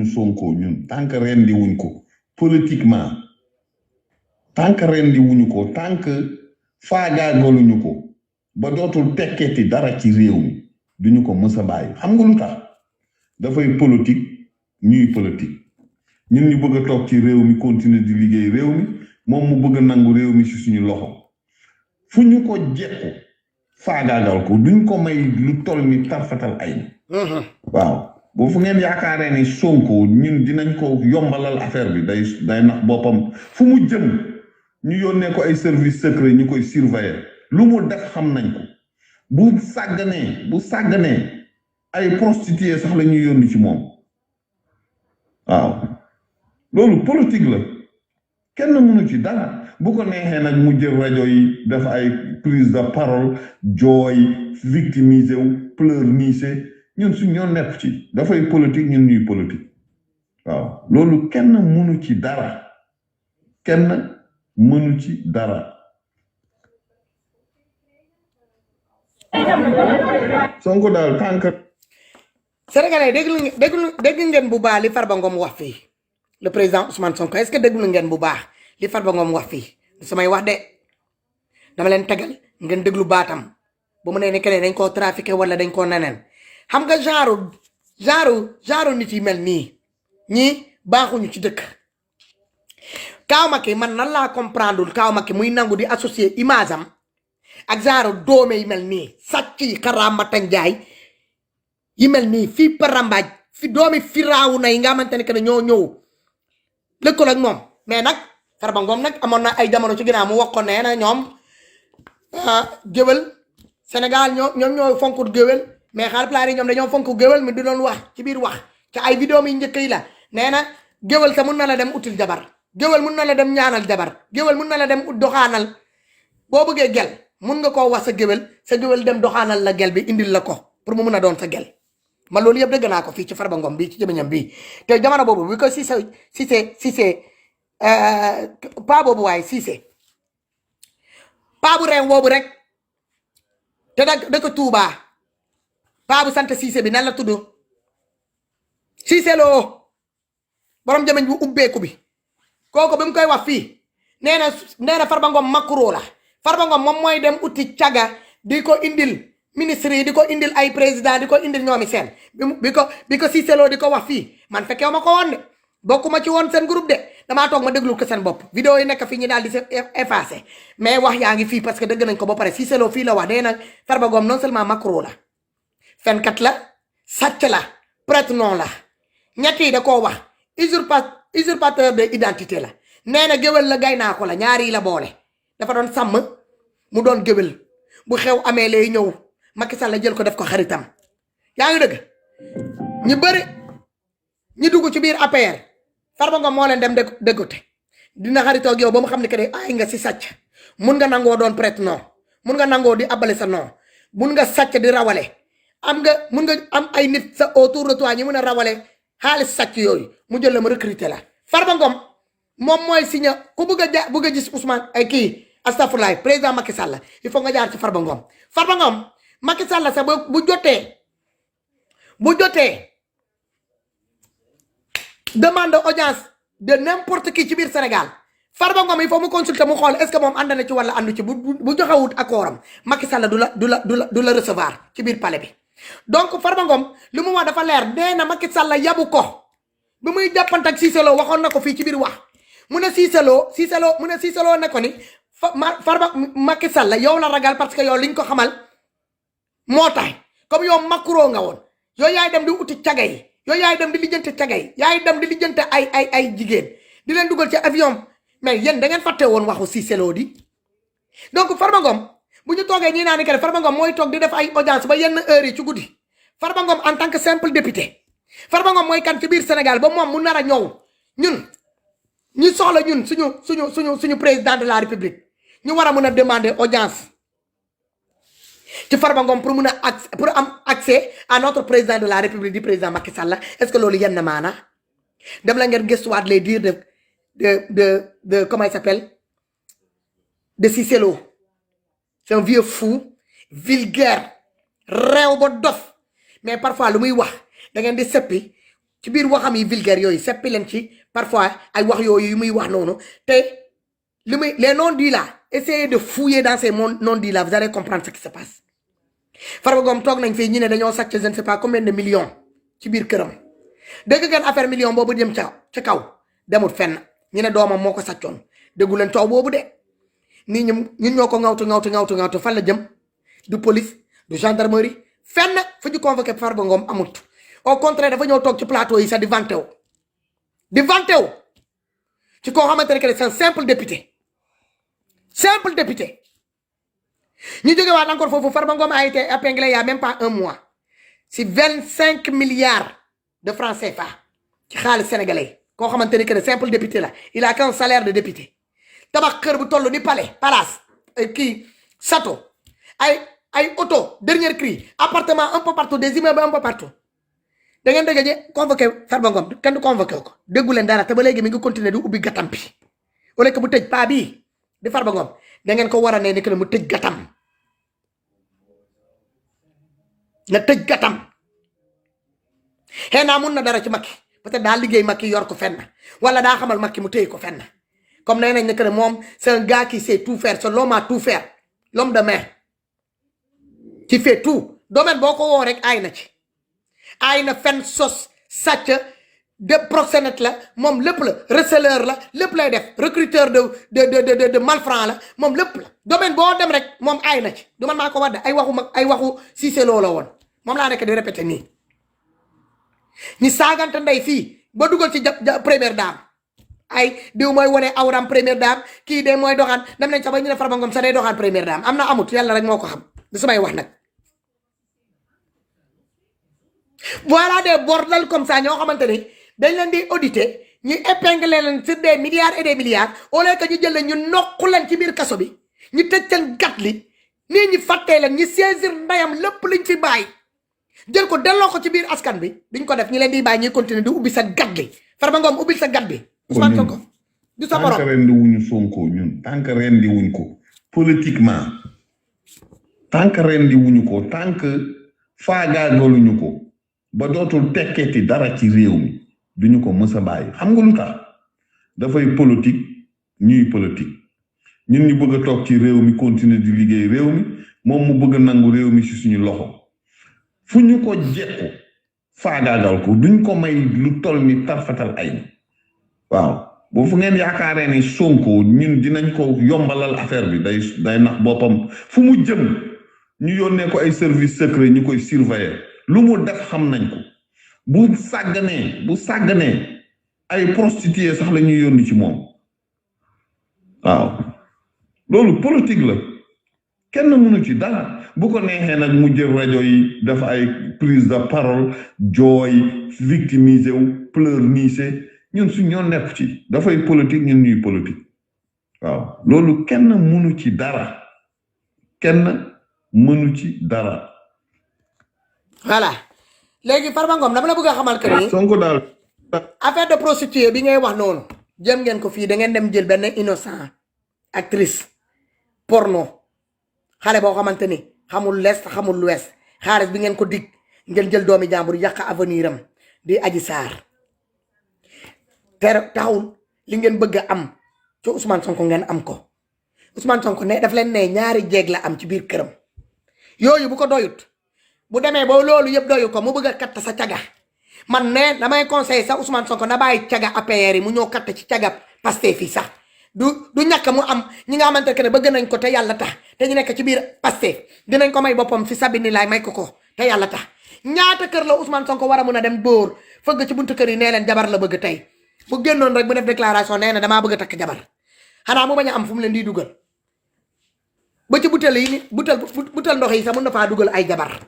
wuñu Sonko ñun tant que rendi wuñ ko politiquement tant que rendi wuñu ko tant que faagaagaluñu ko ba dootul tekkeeti dara ci réew mi duñu ko mës a bàyyi xam nga lu tax dafay politique ñuy politique ñun ñu bëgg a toog ci réew mi continuer di liggéey réew mi moom mu bëgg a nangu réew mi ci suñu loxo fu ñu ko jekku faagaagal ko duñ ko may lu toll ni tarfatal ay waaw boo fu ngeen yaakaaree ni Sonko ñun dinañ ko yombalal affaire bi day nax boppam fu mu jëm ñu yónnee ko ay service secret ñu koy surveiller lu mu def xam nañ ko bu sàgganee ay prostituées sax la ñuy yónni ci moom waaw loolu politique la kenn mënu ci dara bu ko neexee nag mu jël rajo yi def ay prise de parole jooy victimiser wu pleurnicher ñun suñ ñoo nepp ci dafay politique ñun ñuy politique waaw loolu kenn mënu ci dara Sonko daal tànk Sénégalais dégg ngeen bu baax li Farba Ngom wax fii le président Ousmane Sonko est-ce que déglu ngeen bu baax li Farba Ngom wax fii samay wax de dama leen tegal ngeen déglu baatam bu mu nee ne keneen dañ koo trafiqué wala dañ koo neneen xam nga genre nit yi mel nii ñii baaxuñu ci dëkk Kaaw Macky man nan laa comprendre Kaaw Macky muy nangu di associer image am ak genre doome yi mel nii sàcc yi Karamata Njaay yi mel nii fii parambaaj fi doomi firaawu na yi nga xamante ne que ñoo ñëw lëkkaloo ak moom mais nag Farba Ngom nag amoon na ay jamono ci ginnaaw mu wax ko nee na ñoom géwél Sénégal ñoom ñoo fonk géwél mais Haalpulaar yi ñoom dañoo fonk géwél mi di doon wax ci biir wax ci ay vidéo mi njëkk yi la nee na géwél sa mun na la dem util jabar géwél mun na la dem ñaanal jabar géwél mun na la dem doxaanal boo bëggee gel mun nga koo wax sa géwél dem doxaanal la gel bi indil la ko pour mu mun a doon sa gel man loolu yëpp dëgg naa ko fii ci Farba Ngom bii ci jëmiñam bii te jamono boobu bi ko Cissé paa boobu waaye Cissé paa bu reew boobu rek te dëkk Touba paa bu sant Cissé bi nan la tudd Cissé loo borom jëmiñ bu ubbeeku bi kooku bi mu koy wax fii nee na Farba Ngom makro la Farba Ngom moom mooy dem uti caga di ko indil ministre yi di ko indil ay président di ko indil ñoomi seen bi ko Cissé Lo di ko wax fii man fekkew ma ko woon de bokkuma ci woon seen groupe de damaa toog ma déglu ko seen bopp vidéo yi nekk fii ñi daal di se effacé mais wax yaa ngi fii parce que dëgg nañ ko ba pare Cissé Lo fii la wax nee na Farba Ngom non seulement macro la fenkat la sàcc la prête non la ñett yi da koo wax usurpateur de identité la nee na géwél la gay naa ko la ñaari la boole dafa doon sàmm mu doon géwél bu xew amee lay ñëw Macky Sall la jël ko def ko xaritam yaa ngi dëgg ñi bëri ñi dugg ci biir APR Farba Ngom moo leen dem déggote dina xaritoo ak yow ba mu xam ne que ay nga si sàcc mun nga nangoo doon prête non mun nga nangoo di abale sa non mun nga sàcc di rawale mun nga am ay nit sa autour de toi ñi mun a rawale xaalis sàcc yooyu mu jël la ma recruter la Farba Ngom moom mooy signé ku bëgg a gis Ousmane ay kii astafurlaay président Macky Sall il faut nga jaar ci Farba Ngom Farba Ngom Macky Sall sax bu jotee demande audience de n'importe qui ci biir Sénégal Farba Ngom il faut mu consulter mu xool est-ce que moom ànd na ci wala àndu ci bu joxewut accord am Macky Sall du la recevoir ci biir palais bi donc Farba Ngom li mu wax dafa leer nee na Macky Sall yabu ko bi muy jàppante ak Cissé Lo waxoon na ko fii ci biir wax mu ne Cissé Lo ne ko ni Farba Macky Sall yow la ragal parce que yow liñ ko xamal moo tax comme yow makkuroo nga woon yow yaay dem di uti caga yi yow yaay dem di lijjante caga yi yaay dem di lijjante ay jigéen di leen dugal ci avion mais yéen da ngeen fàtte woon waxu Cissé Lo di donc Farba Ngom bu ñu toogee ñii naa ni que Farba Ngom mooy toog di def ay audience ba yenn heures yi ci guddi Farba Ngom en tant que simple député Farba Ngom mooy kan ci biir Sénégal ba moom mu nar a ñëw ñun ñu soxla ñun suñu président de la République ñu war a mën a demander audience ci Farba Ngom pour am accès à notre président de la République du président Macky Sall est-ce que loolu yenn maana dem la ngeen gëstuwaat les dires de comment il s'appelle de Cissé Lo c'est un vieux fou vulgaire réew ba dof mais parfois lu muy wax da ngeen di seppi ci biir waxam yi vulgaire yooyu seppi leen ci parfois ay wax yooyu yu muy wax noonu te les non-dits là essayez de fouiller dans ces non-dits là vous allez comprendre ce qui se passe Farba Ngom toog nañ fii ñu ne dañoo sàcc je ne sais pas combien de millions ci biir këram dégg ngeen affaire million boobu jëm ca kaw demut fenn ñu ne doomam moo ko sàccoon déggu leen coow boobu de nii ñun ñoo ko ŋawtu fan la jëm du police du gendarmerie fenn fu ñu convoqué Farba Ngom amut au contraire dafa ñëw toog ci plateau yi sax di vanté wu ci koo xamante ne que c'est un simple député ñu jóge waat encore foofu Farba Ngom a été épinglé il y a même pas un mois si 25 milliards de francs CFA ci xaalis sénégalais koo xamante ne que simple député la il a qu'un salaire de député tabax kër bu toll ni palace kii château ay auto dernier cri appartement un peu partout des immeubles un peu partout da ngeen dégg ñu convoqué Farba Ngom kenn du convoqué ko déggu leen dara te ba léegi mi ngi continuer di ubbi gatam bi au lieu que mu tëj paa bii di Farba Ngom da ngeen ko war a ne que mu tëj gatam na tëj gatam xëy na mun na dara ci Macky peut-être daa liggéey Macky yor ko fenn wala daa xamal Macky mu téye ko fenn comme nee nañ ne que moom c'est un gars qui sait tout faire c'est l'homme à tout faire l'homme de main qui fait tout domaine boo ko woo rek aay na fenn sos sàcc de proxénète la moom lépp la receleur la lépp lay def recruteur de malfrats la moom lépp la domaine boo dem rek moom aay na ci du man maa ko wax de ay waxu Cissé Lo la woon moom laa nekk di répété nii ñi saagante ndey fii ba dugal ci première dame ay diw mooy wane awram première dame kii de mooy doxaan dem nañ sax ba ñu ne Farba Ngom sax day doxaan première dame am na amut yàlla rek moo ko xam du samay wax nag voilà des bordel comme ça ñoo xamante ni dañ leen di auditer ñu épingler leen sur des milliards et des milliards au lieu que ñu jël leen ñu nokku leen ci biir kaso bi ñu tëj seen gat li nii ñi fàttee leen ñu saisir ndayam lépp liñ fi bàyyi jël ko delloo ko ci biir askan bi duñ ko def ñu leen di bàyyi ñuy continuer di ubbi sa gat li Farba Ngom ubbil sa gat bi Ousmane Sonko du sa borom tant que rendi wuñu Sonko ñun tant que rendi wuñ ko politiquement tant que rendi wuñu ko tant que faagaagaluñu ko ba dootul tekkeeti dara ci réew mi duñu ko mës a bàyyi xam nga lu tax dafay politique ñuy politique ñun ñu bëgg a toog ci réew mi continuer di liggéey réew mi moom mu bëgg a nangu réew mi ci suñu loxo fu ñu ko jekku faagaagal ko duñ ko may lu toll ni tarfatal ay waaw boo fu ngeen yaakaaree ni Sonko ñun dinañ ko yombalal affaire bi day nax boppam fu mu jëm ñu yónnee ko ay service secret ñu koy surveiller lu mu def xam nañ ko bu sàgganee ay prostituées sax la ñuy yónni ci moom waaw loolu politique la kenn mënu ci dara bu ko neexee nag mu jël rajo yi def ay prise de parole jooy victimiser wu pleurnicher ñun su ñoo nekk ci dafay politique ñun ñuy politique waaw loolu kenn mënu ci dara voilà léegi Farba Ngom dama la bëgg a xamal que ni Sonko daal affaire de prostituée bi ngay wax noonu jëm ngeen ko fii da ngeen dem jël benn innocent actrice porno xale boo xamante ni xamul l'est xamul l'ouest xaalis bi ngeen ko dig ngeen jël doomi jàmbur yàq avenir am di Adji Sarr taxul li ngeen bëgg a am ci Ousmane Sonko ngeen am ko Ousmane Sonko ne daf leen ne ñaari jeeg la am ci biir këram yooyu bu ko doyut bu demee ba loolu yëpp doyu ko mu bëgg a katt sa caga man ne damay conseiller sax Ousmane Sonko na bàyyi caga APR yi mu ñëw katt ci caga Pastef fii sax du ñàkk mu am ñi nga xamante ne bëgg nañ ko te yàlla tax te ñu nekk ci biir Pastef dinañ ko may boppam fi sabini laay may ko te yàlla tax ñaata kër la Ousmane Sonko war a mën a dem dóor fëgg ci buntu kër yi nee leen jabar la bëgg tey bu génnoon rek bu def déclaration nee na damaa bëgg a takk jabar xanaa mu bañ a am fu mu leen di dugal ba ci butel yi butel ndox yi sax mën na faa dugal ay jabar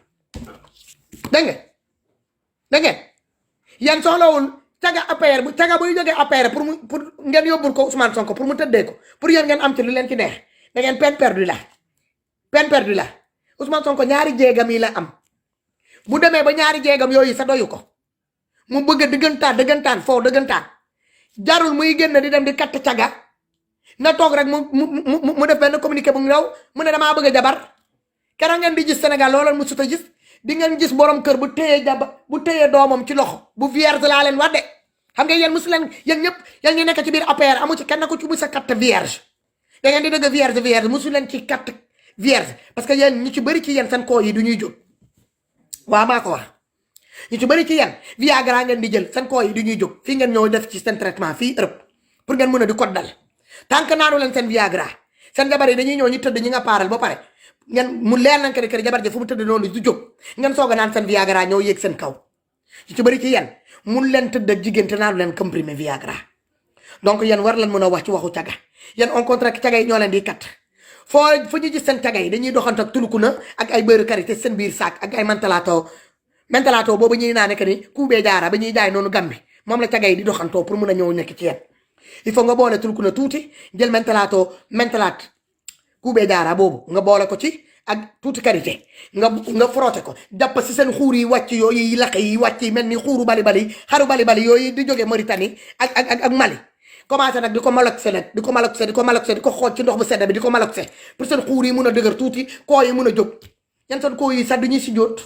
dégg ngeen yan soxlawul caga APR bu caga buy jógee APR pour ngeen yóbbul ko Ousmane Sonko pour mu tëddee ko pour yéen ngeen am ci lu leen ci neex da ngeen peine perdue la Ousmane Sonko ñaari jéegam yi la am bu demee ba ñaari jéegam yooyu sa doyu ko mu bëgg a dëggantaan foo dëggantaan jarul muy génn di dem di katt caga na toog rek mu def benn communiqué bu ndaw mu ne damaa bëgg a jabar keroog ngeen di gis Sénégal loolu mu sut a gis di ngeen gis borom kër bu téye doomam ci loxo bu vierge laa leen wax de xam nga yéen mosu leen yéen ñëpp yéen ñu nekk ci biir APR amu ci kenn ko ci bu sa carte vierge da ngeen di dëgg vierge mosu leen ci carte vierge parce que yéen ñu ci bëri ci yéen seen koo yi du ñuy jóg waaw maa ko wax ñu ci bëri ci yéen Viagra ngeen di jël seen koo yi du ñuy jóg fii ngeen ñëw def ci seen traitement fii Europe pour ngeen mën a di ko dal tant que naanu leen seen Viagra seen jabar yi dañuy ñëw ñu tëdd ñi nga paaral ba pare ngeen mu leer nañ kër jabar ji fu mu tëdd noonu du jóg ngeen soog a naan seen Viagra ñëw yéeg seen kaw ñu ci bëri ci yéen mun leen tëdd ak jigéen te naanu leen comprimé Viagra donc yéen war leen mën a wax ci waxu caga yéen on contrat caga yi ñoo leen di kat foo ñu gis seen caga yi dañuy doxant ak tulukuna ak ay beurre karité seen biir saak ak ay mentalato boobu ñuy naa nekk ni kuubee jaara ba ñuy jaay noonu gambi moom la caga yi di doxantoo pour mun a ñëw nekk ci yéen il faut nga boole tulukuna tuuti jël mentalaat kuubee jaara boobu nga boole ko ci ak tuuti karité nga frotté ko jàpp si seen xuur yi wàcc yooyu yi laq yi wàcc yi mel ni xuuru bali xaru bali yooyu di jóge Mauritanie ak Mali commencé nag di ko malaxé di ko xool ci ndox bu sedd bi di ko malaxé pour seen xuur yi mun a dëgër tuuti koo yi mun a jóg yan seen koo yi sax duñuy si jóot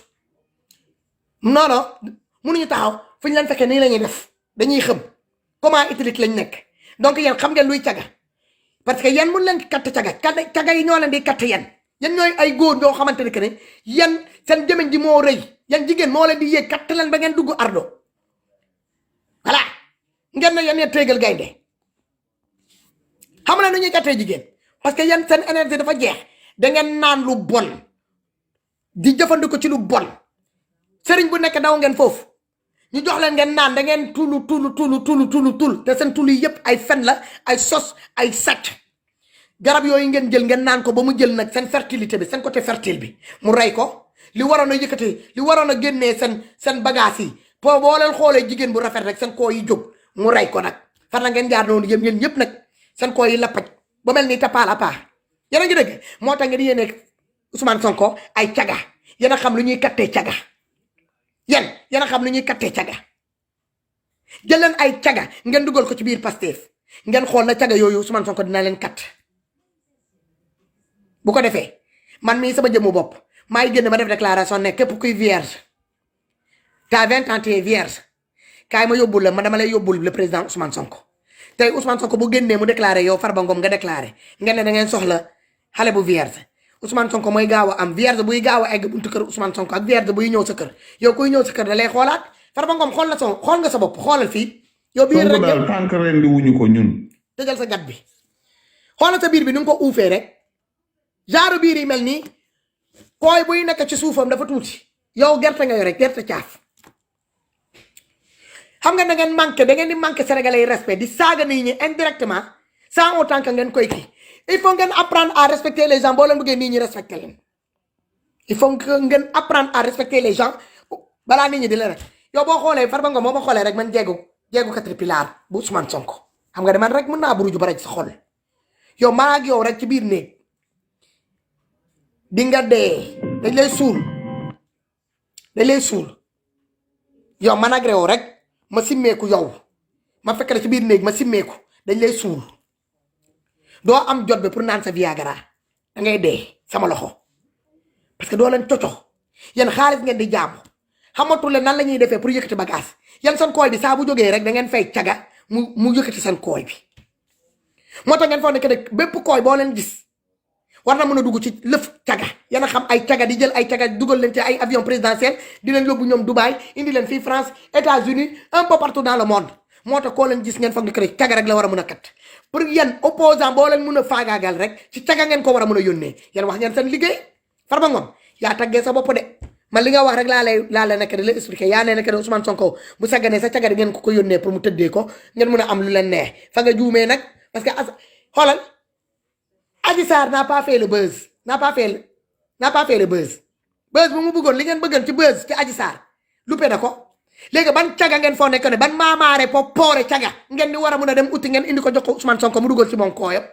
non munuñu taxaw fu ñu leen fekkee nii la ñuy def dañuy xëm comment utilique lañ nekk donc yéen xam ngeen luy caga parce que yéen mun leen katt caga yi ñoo leen di katt yéen ñooy ay góor ñoo xamante ne que ne yéen seen jëmeñ ji moo rëy yéen jigéen moo leen di yéeg katt leen ba ngeen dugg ardo voilà ngeen na yéen téegal gaynde xam na nu ñuy kattee jigéen parce que yéen seen énergie dafa jeex da ngeen naan lu bon di jëfandikoo ci lu bon sëriñ bu nekk daw ngeen foofu ñu jox leen ngeen naan da ngeen tul te seen tul yi yëpp ay fen la ay sos ay sàcc garab yooyu ngeen jël ngeen naan ko ba mu jël nag seen fertilité bi seen côté fertile bi mu rey ko li waroon a yëkkati li waroon a génnee seen bagage yi boo leen xoolee jigéen bu rafet rek seen koo yi jóg mu rey ko nag fan la ngeen jaar noonu yéen ñëpp nag seen koo yi lappaj ba mel ni tapaal a paa yéen a ngi dégg moo tax ngeen yéene Ousmane Sonko ay caga yéen a xam lu ñuy kattee caga yéen a xam lu ñuy kattee caga jël leen ay caga ngeen dugal ko ci biir Pastef ngeen xool na caga yooyu Ousmane Sonko dina leen katt bu ko defee man mii sama jëmmu bopp maay génn ma def déclaration ne képp kuy vierge t'as 20 ans t'es vierge kaay ma yóbbul la ma dama lay yóbbul le président Ousmane Sonko tey Ousmane Sonko bu génnee mu déclaré yow Farba Ngom nga déclaré ngeen ne da ngeen soxla xale bu vierge Ousmane Sonko mooy gaaw a am vierge buy gaaw a egg buntu kër Ousmane Sonko ak vierge buy ñëw sa kër yow kuy ñëw sa kër da lay xoolaat Farba Ngom xool nga sa bopp xoolal fii yow biir rek daal tànk ren di wuñu ko ñun tëjal sa gat bi xoolal sa biir bi ni nga ko uufee rek genre biir yi mel nii kooy buy nekk ci suufam dafa tuuti yow gerte nga yore gerte caaf xam nga da ngeen di manqué sénégalais yi respect di saaga nit ñi indirectement sans autant que ngeen koy kii il faut ngeen apprendre à respecter les gens boo leen bëggee nit ñi respecter leen il faut que ngeen apprendre à respecter les gens balaa nit ñi di leen rek yow boo xoolee Farba Ngom moo ma xoolee rek man jéegu caterpillar bu Ousmane Sonko xam nga de man rek mën naa buruju ba rek sa xol yow maa ak yow rek ci biir néeg di nga dee dañ lay suul yow man ak yow rek ma simmeeku yow ma fekk la ci biir néeg ma simmeeku dañ lay suul doo am jot bi pour naan sa Viagra da ngay dee sama loxo parce que doo leen coco yéen xaalis ngeen di jaamu xamatul leen nan la ñuy defee pour yëkkati bagage yéen seen kooy bi saa bu jógee rek da ngeen fay caga mu yëkkati seen kooy bi moo tax ngeen foog ne que nag bépp kooy boo leen gis war na mën a dugg ci lëf caga yéen a xam ay caga di jël ay caga dugal leen ci ay avion présidentiel di leen yóbbu ñoom Dubaï indi leen fii France États-Unis un peu partout dans le monde moo tax koo leen gis ngeen foog ne que rek caga rek la war a mën a kat pour yéen opposant boo leen mën a faagaagal rek ci caga ngeen ko war a mën a yónnee yéen wax ngeen seen liggéey Farba Ngom yaa taggee sa bopp de man li nga wax rek laa lay nekk di la expliqué yaa nee nekk ne Ousmane Sonko bu sagganee sa caga di ngeen ko yónnee pour mu tëddee ko ngeen mën a am lu leen neex fa nga juumee nag parce que xoolal Adji Sarr n'a pas fait le buzz buzz bu mu bëggoon li ngeen bëggoon ci buzz ci Adji Sarr luppe na ko léegi ban caga ngeen foo nekk ne ban maamaare poore caga ngeen di war a mën a dem uti ngeen indi ko jox ko Ousmane Sonko mu dugal ci moom kooyam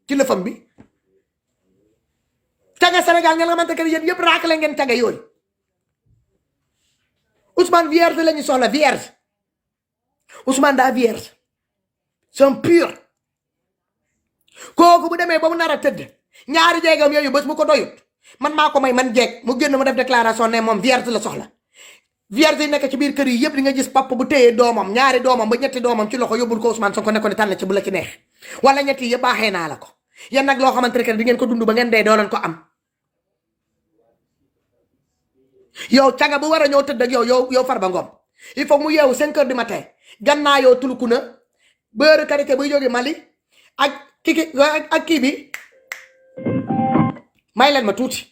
ci lëfam bi caga Sénégal ngeen xamante que yéen yëpp raakale ngeen caga yooyu Ousmane vierge la ñu soxla vierge Ousmane daa vierge c'est un pur kooku bu demee ba mu nar a tëdd ñaari jéegam yooyu bés bu ko doyut man maa ko may man jeeg mu génn mu def déclaration ne moom vierge la soxla vierge yi nekk ci biir kër yi yëpp di nga gis papa bu téyee doomam ñaari doomam ba ñetti doomam ci loxo yóbbul ko Ousmane Sonko ne ko ne tànn ci bu la ci neex wala ñetti yëpp baaxee naa la ko yéen nag loo xamante ne di ngeen ko dund ba ngeen dee doo leen ko am yow caga bu war a ñëw tëdd ak yow Farba Ngom il faut mu yeewu 5 heures du matin gannaa yow tulku na beurre karité buy jóge Mali ak kii bi may leen ma tuuti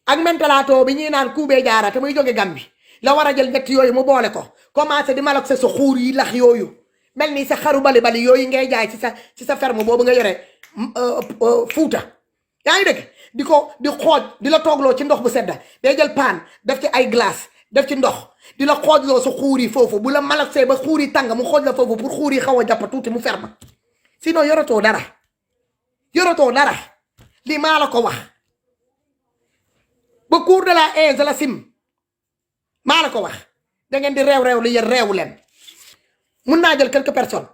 ak mentalato bi ñuy naan kuubee jaara te muy jóge Gambie la war a jël ñett yooyu mu boole ko commencé di malak sa xuur yi lax yooyu mel ni sa xaru bali yooyu ngay jaay ci sa ferme boobu nga yore Fuuta yaa ngi dégg di xooj di la toogloo ci ndox bu sedda day jël paan def ci ay glace def ci ndox di la xoojloo sa xuur yi foofu bu la malak see ba xuur yi tàng mu xooj la foofu pour xuur yi xaw a jàpp tuuti mu ferma sinon yoratoo dara lii maa la ko wax ba cour de la haine la sim maa la ko wax da ngeen di réew li yéen réewu leen mun naa jël quelques personnes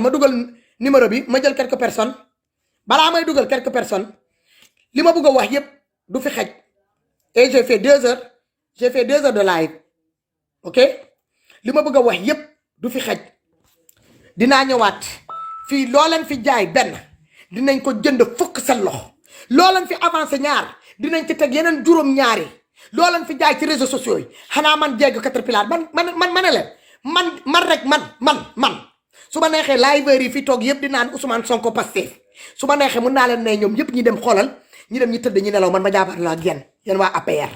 ma dugal numéro bi ma jël quelques personnes balaa may dugal quelques personnes li ma bëgg a wax yépp du fi xej et j'ai fait 2 heures de live ok li ma bëgg a wax yépp du fi xej dinaa ñëwaat fii loo leen fi jaay benn dinañ ko jënd fukk sa loxo loo leen fi avancé ñaar dinañ ci teg yeneen juróom ñaari loo leen fi jaay ci réseaux sociaux yi xanaa man jégg Caterpillar man ne leen man su ma neexee liveur yi fi toog yëpp di naan Ousmane Sonko Pastef su ma neexee mun naa leen ne ñoom yëpp ñi dem xoolal ñi dem ñi tëdd ñi nelaw man ma jaabaar la ak yéen waa APR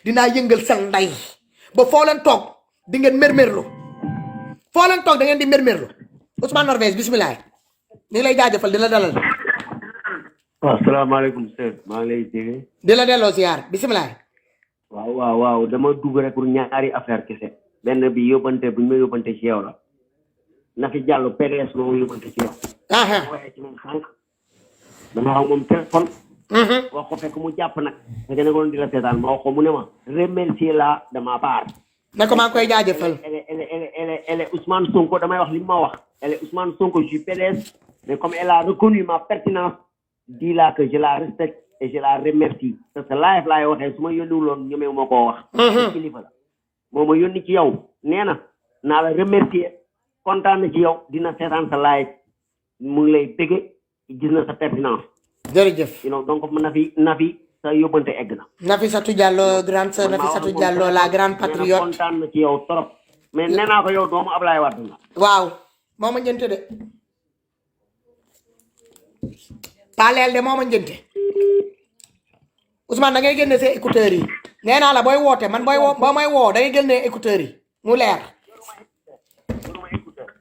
dinaa yëngal seen nday ba foo leen toog di ngeen mérmérlu foo leen toog da ngeen di mérmérlu Ousmane Norvège bismillah ñu ngi lay jaajëfal di la dalal. waaw salaamaaleykum sër maa ngi lay dégg. di la delloo ziar bismillah. waaw dama dugg rek pour ñaari affaire kese. benn bi yóbbante bu ñu ma yóbbante ci yow la. Nafi Diallo PDS moo yóbbante ci yow. waaye ci moom sànq. dama xam moom téléphone. wax ko fekk mu jàpp nag. fekk ne ko di la seetaan ma wax ko mu ne ma. remercier la de ma part. ne ko maa ngi koy jaajëfal. elle est Ousmane Sonko damay wax li ma wax. elle est Ousmane Sonko je suis PDS. mais comme elle a reconnu ma pertinence. dis là que je la respecte et je la remercie. parce que live laay waxee su ma yónniwuloon ñemee moo koo wax. kilifa la moo ma yónni ci yow nee na naa la remercier kontaan na ci yow dina seetaan sa live mu ngi lay bëgge gis na sa pertinence. jërëjëf. donc Nafi sa yóbbante egg na. Nafissatou Diallo grande sœur Nafissatou Diallo la grande patriote. kontaan na ci yow trop. mais nee naa ko yow doomu Ablaye Wade la. waaw moo ma njënte de. Paleel de moo ma njënte Ousmane da ngay génne see écouteurs yi nee naa la booy woote man boo may woo da ngay génne écouteurs yi mu leer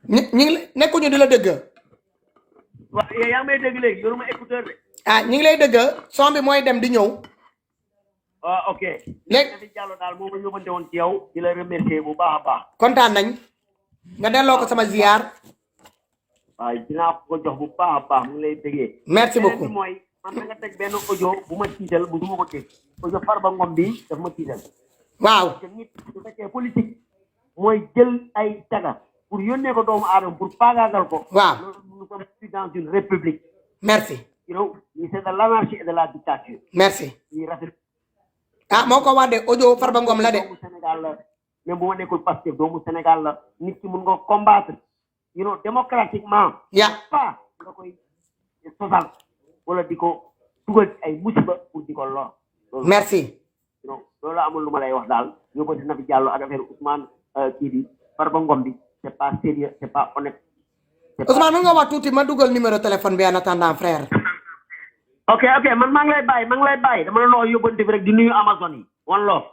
ñi ngi nekkuñu di la dëgg. waaw yaa ngi may dégg léegi yoruma écouteur de. ñi ngi lay dëgg son bi mooy dem di ñëw. ok. léegi Nafi Diallo daal moo ma yóbbante woon ci yow di la remercier bu baax a baax. kontaan nañ nga delloo ko sama ziar. waaw dinaa ko jox bu baax a baax mu ngi lay déggee. merci beaucoup mooy man na nga teg benn audio bu ma tiital bu ma ko dégg audio Farba Ngom bi daf ma tiital. waaw parce que nit su fekkee politique mooy jël ay taga pour yónnee ko doomu aadama pour paagaagal ko. waaw loolu nous sommes dans une république. merci. c'est de l'anarchie et de la dictature. merci. ñuy rafet. moo ko wax de audio Farba Ngom la de. doomu Sénégal la même bu ma nekkul Pastef doomu Sénégal la nit ki mun nga combattre. démocratiquement. pas nga koy sosal wala di ko dugal ci ay musiba pour di ko lor. merci. loolu amul lu ma lay wax daal yóbbante Nafi Diallo ak affaire Ousmane kii bi Farba Ngom bi c'est pas sérieux c'est pas honnête. Ousmane mën nga wax tuuti ma dugal numéro téléphone bi en attendant frère. ok man maa ngi lay bàyyi dama la noo yóbbante bi rek di nuyu Amazon yi one love.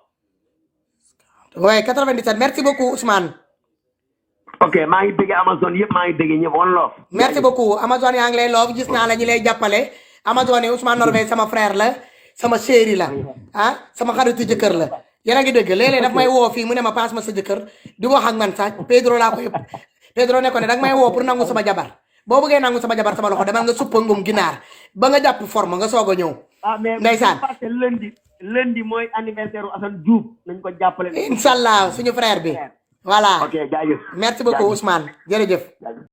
oui 97 merci beaucoup Ousmane. ok maa ngi bëgg Amazon yëpp maa ngi bëgg ñëpp one love. merci beaucoup Amazon yaa ngi lay love gis naa la ñi lay jàppale Amazon yi Ousmane Norvège sama frère la sama chéri la sama xaritu jëkkër la yéen a ngi dëgg léeg-léeg daf may woo fii mu ne ma paas ma sa jëkkër di wax ak man sax Pedro laa ko yëpp Pedro ne ko ne danga may woo pour nangu sama jabar boo bëggee nangu sama jabar sama loxo demal nga suppa ngum ginaar ba nga jàpp forme nga soog a ñëw. ndeysaan lundi mooy anniversaire u Assane Diouf nañ ko jàppale. incha allah suñu frère bi. voilà ok jaajëf merci beaucoup Ousmane jërëjëf.